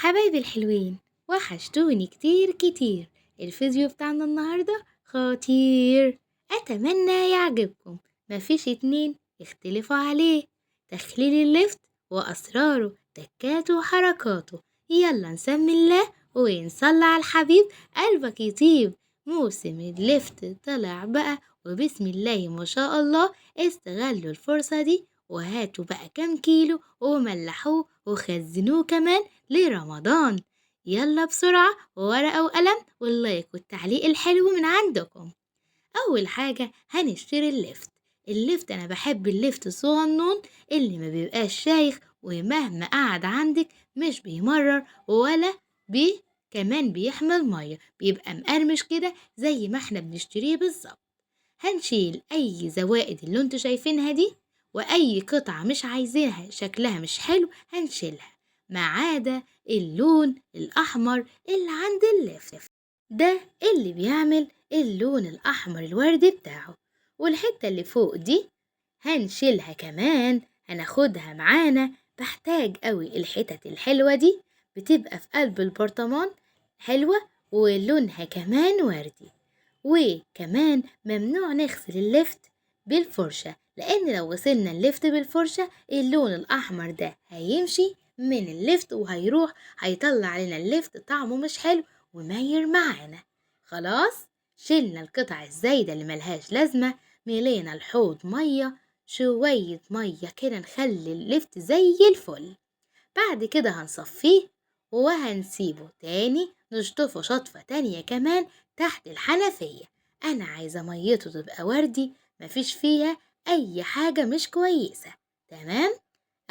حبايبي الحلوين، وحشتوني كتير كتير. الفيديو بتاعنا النهاردة خطير، أتمنى يعجبكم. مفيش اتنين يختلفوا عليه. تخليل اللفت وأسراره، تكاته وحركاته. يلا نسمي الله ونصلي على الحبيب قلبك يطيب. موسم اللفت طلع بقى، وبسم الله ما شاء الله. استغلوا الفرصة دي وهاتوا بقى كام كيلو وملحوه وخزنوه كمان لرمضان. يلا بسرعة وورقة وقلم واللايك والتعليق الحلو من عندكم. أول حاجة هنشتري اللفت أنا بحب اللفت الصغنون اللي ما بيبقاش شايخ، ومهما قعد عندك مش بيمرر ولا كمان بيحمل مية، بيبقى مقرمش كده زي ما احنا بنشتريه بالظبط. هنشيل أي زوائد اللي انتوا شايفينها دي، وأي قطعة مش عايزينها شكلها مش حلو هنشيلها، ما عدا اللون الأحمر اللي عند اللفت ده اللي بيعمل اللون الأحمر الوردي بتاعه. والحتة اللي فوق دي هنشيلها كمان، هناخدها معانا. بحتاج قوي الحتت الحلوة دي، بتبقى في قلب البرطمان حلوة ولونها كمان وردي. وكمان ممنوع نغسل اللفت بالفرشة، لأن لو غسلنا اللفت بالفرشة اللون الأحمر ده هيمشي من اللفت وهيروح، هيطلع لنا اللفت طعمه مش حلو وماير معانا. خلاص شلنا القطع الزايدة اللي ملهاش لازمة، ملينا الحوض مية، شوية مية كده نخلي اللفت زي الفل. بعد كده هنصفيه وهنسيبه تاني، نشطفه شطفة تانية كمان تحت الحنفية. أنا عايزة ميته تبقى وردي، مفيش فيها أي حاجة مش كويسة. تمام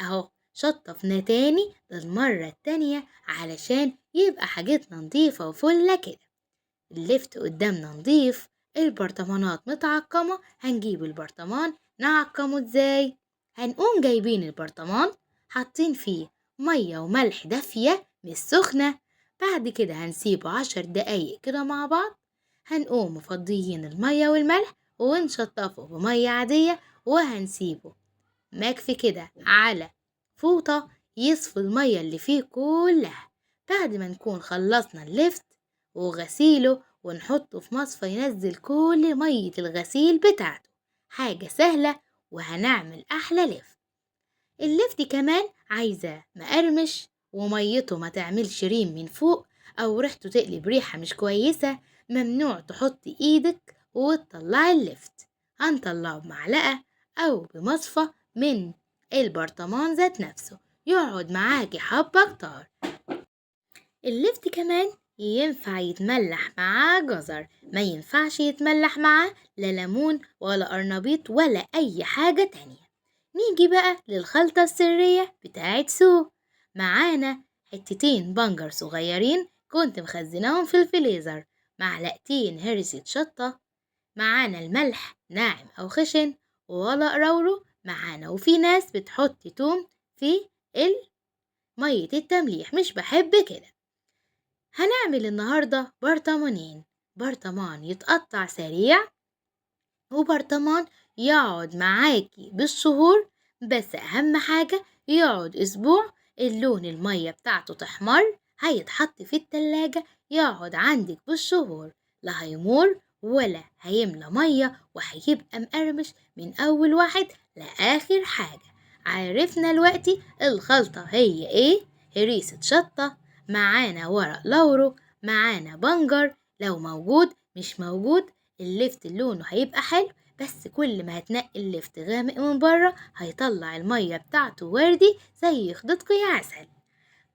أهو، شطفنا تاني للمرة التانية علشان يبقى حاجتنا نضيفة وفلة كده. اللفت قدامنا نضيف، البرطمانات متعقمة. هنجيب البرطمان نعقمه ازاي؟ هنقوم جايبين البرطمان حاطين فيه مية وملح دافية مش سخنة. بعد كده هنسيبه 10 دقايق كده مع بعض. هنقوم مفضيين المية والملح ونشطفه بمية عادية، وهنسيبه مكفي كده على فوطة يصفي المية اللي فيه كلها. بعد ما نكون خلصنا اللفت وغسيله ونحطه في مصفى ينزل كل مية الغسيل بتاعته. حاجة سهلة وهنعمل أحلى لفت. اللفت كمان عايزة مقرمش وميته ما تعملش ريم من فوق أو ريحته تقلب ريحة مش كويسة. ممنوع تحطي إيدك وتطلعي اللفت. هنطلعه بمعلقة أو بمصفى من البرطمان ذات نفسه، يقعد معاكي حبة كتار. اللفت كمان ينفع يتملح معاه جزر، ما ينفعش يتملح معاه لا ليمون ولا قرنبيط ولا أي حاجة تانية. نيجي بقى للخلطة السرية بتاعت معانا حتتين بنجر صغيرين كنت مخزناهم في الفريزر، معلقتين هرسة شطة، معانا الملح ناعم أو خشن، وورق لورو معانا. وفي ناس بتحط توم في مية التمليح، مش بحب كده. هنعمل النهاردة برطمانين، برطمان يتقطع سريع وبرطمان يقعد معاكي بالشهور، بس أهم حاجة يقعد أسبوع. اللون المية بتاعته تحمر، هيتحط في التلاجة يقعد عندك بالشهور، لا هيمر ولا هيملى مية، وهيبقى مقرمش من أول واحد لآخر حاجة. عرفنا دلوقتي الخلطة هي ايه؟ هريسة شطة، معانا ورق لورو، معانا بنجر لو موجود، مش موجود اللفت لونه هيبقى حلو، بس كل ما هتنقي اللفت غامق من بره هيطلع المية بتاعته وردي زي خدتكوا يا عسل.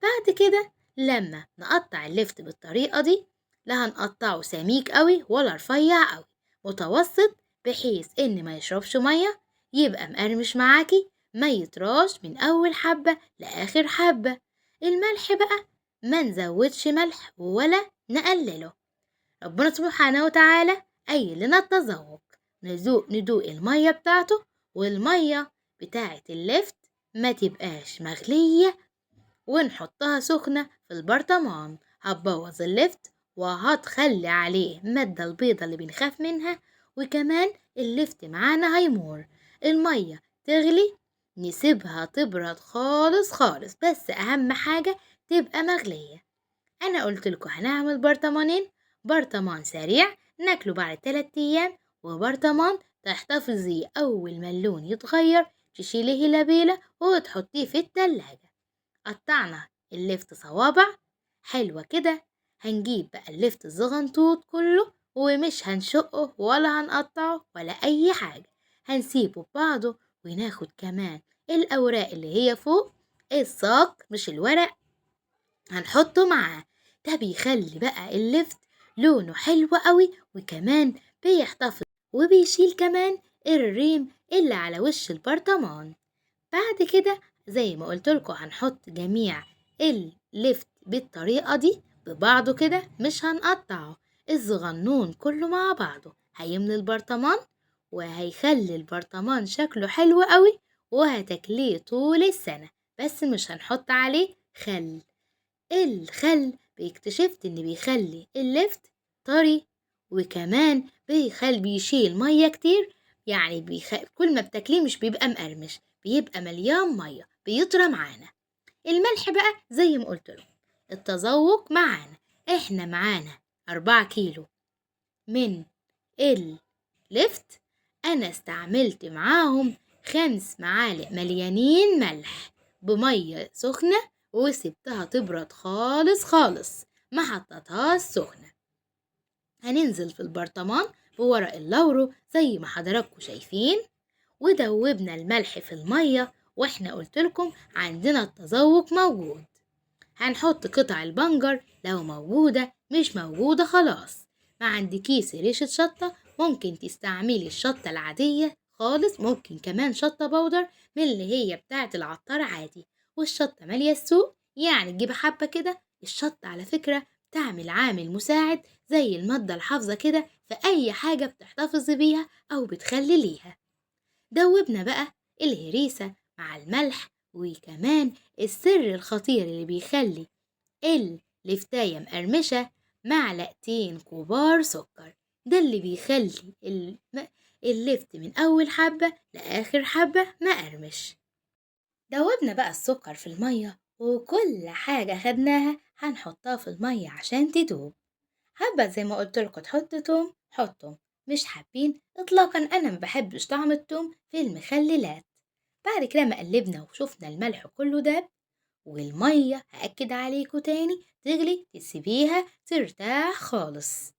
بعد كده لما نقطع اللفت بالطريقة دي، لا هنقطعه سميك قوي ولا رفيع قوي، متوسط، بحيث ان ما يشربش مية، يبقى مقرمش معاكي، ما يطراش من اول حبة لاخر حبة. الملح بقى ما نزودش ملح ولا نقلله، ربنا سبحانه وتعالى قايل لنا التذوق. ندوق المية بتاعته، والمية بتاعت اللفت ما تبقاش مغلية ونحطها سخنة في البرطمان، هتبوظ اللفت وهتخلي عليه مادة البيضة اللي بنخاف منها، وكمان اللفت معانا هيمور. المية تغلي نسيبها تبرد خالص خالص، بس أهم حاجة تبقى مغلية. أنا قلتلكوا هنعمل برطمانين، برطمان سريع ناكله بعد 3 أيام، وبرطمان تحتفظي أول ما اللون يتغير تشيليه لبيلة وتحطيه في التلاجة. قطعنا اللفت صوابع حلوة كده. هنجيب بقى اللفت الزغنطوط كله ومش هنشقه ولا هنقطعه ولا أي حاجة، هنسيبه ببعضه. وناخد كمان الأوراق اللي هي فوق الساق مش الورق، هنحطه معاه. ده بيخلي بقى اللفت لونه حلو قوي، وكمان بيحتفظ وبيشيل كمان الريم اللي على وش البرطمان. بعد كده زي ما قلتلكوا هنحط جميع اللفت بالطريقة دي ببعضه كده، مش هنقطعه، الصغنون كله مع بعضه هيملي البرطمان وهيخلي البرطمان شكله حلو قوي، وهتاكليه طول السنة. بس مش هنحط عليه خل. الخل اكتشفت ان بيخلي اللفت طري، وكمان بيشيل مية كتير، يعني كل ما بتاكليه مش بيبقى مقرمش، بيبقى مليان مية بيطرى معانا. الملح بقى زي ما قلت له التذوق معانا. احنا معانا 4 كيلو من اللفت، انا استعملت معاهم 5 معالق مليانين ملح بمية سخنة، وسبتها تبرد خالص خالص، ما حطيتهاش سخنة. هننزل في البرطمان بورق اللورو زي ما حضراتكم شايفين، ودوبنا الملح في المية، واحنا قلتلكم عندنا التذوق موجود. هنحط قطع البنجر لو موجودة، مش موجودة خلاص. ما عندكيش ريشة شطة ممكن تستعملي الشطة العادية خالص، ممكن كمان شطة بودر من اللي هي بتاعة العطار عادي. والشطة مالية السوق، يعني تجيبي حبة كده. الشطة على فكرة تعمل عامل مساعد زي المادة الحافظة كده في أي حاجة بتحتفظي بيها أو بتخلليها. دوبنا بقى الهريسة مع الملح، وكمان السر الخطير اللي بيخلي اللفتاية مقرمشة 2 كبار سكر. ده اللي بيخلي اللفت من أول حبة لآخر حبة مقرمش. دوبنا بقى السكر في المية، وكل حاجة خدناها هنحطها في المية عشان تدوب. حابة زي ما قلتلكوا تحطوا توم حطوا، مش حابين اطلاقا انا ما بحبش طعم التوم في المخللات. بعد كده ما قلبنا وشوفنا الملح كله داب، والمية هأكد عليكوا تاني تغلي تسيبيها ترتاح خالص.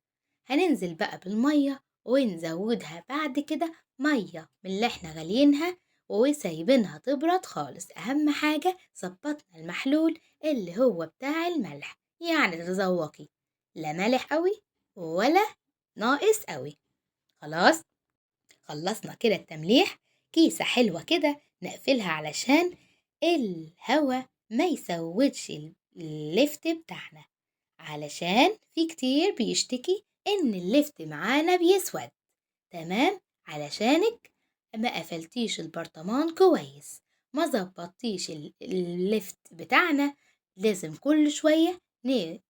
هننزل بقى بالمية ونزودها بعد كده مية من اللي احنا غالينها وسايبينها تبرد خالص. اهم حاجة ظبطنا المحلول اللي هو بتاع الملح، يعني تتذوقي لا مالح قوي ولا ناقص قوي. خلاص خلصنا كده التمليح. كيسة حلوة كده نقفلها علشان الهوا ما يسودش اللفت بتاعنا، علشان في كتير بيشتكي ان اللفت معانا بيسود. تمام، علشانك ما قفلتيش البرطمان كويس، ما ظبطتيش اللفت بتاعنا. لازم كل شوية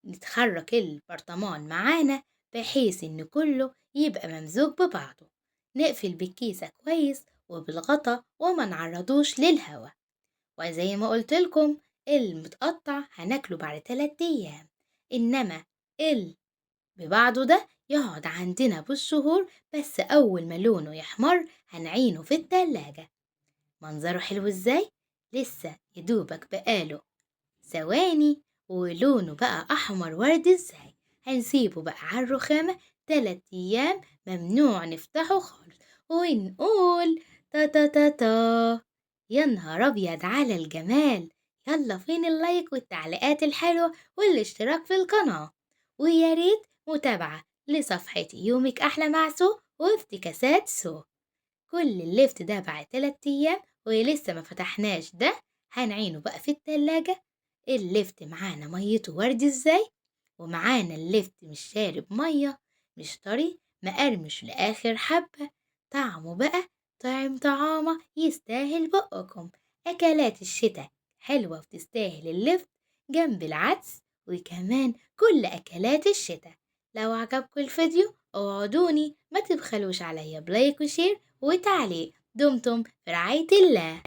نتحرك البرطمان معانا بحيث ان كله يبقى ممزوج ببعضه. نقفل بالكيسة كويس وبالغطا وما نعرضوش للهوا. وزي ما قلتلكم المتقطع هناكله بعد 3 أيام، إنما ببعضه ده يقعد عندنا بالشهور، بس أول ما لونه يحمر هنعينه في التلاجة. منظره حلو ازاي؟ لسه يدوبك بقاله ثواني ولونه بقى أحمر ورد ازاي. هنسيبه بقى على الرخامة 3 أيام، ممنوع نفتحه خالص، ونقول تا تا تا تا. يا نهار أبيض على الجمال. يلا فين اللايك والتعليقات الحلوة والاشتراك في القناة، ويا ريت متابعة لصفحتي يومك أحلى مع سو وافتكاسات سو. كل اللفت ده بعد 3 أيام ولسه ما فتحناش ده، هنعينه بقى في التلاجة. اللفت معانا ميته ورد ازاي، ومعانا اللفت مش شارب مية، مش طري مقرمش لآخر حبة. طعمه بقى طعامة يستاهل بقكم. أكلات الشتاء حلوة وتستاهل اللفت جنب العدس، وكمان كل أكلات الشتاء. لو عجبكم الفيديو اوعدوني ما تبخلوش عليا بلايك وشير وتعليق. دمتم في رعاية الله.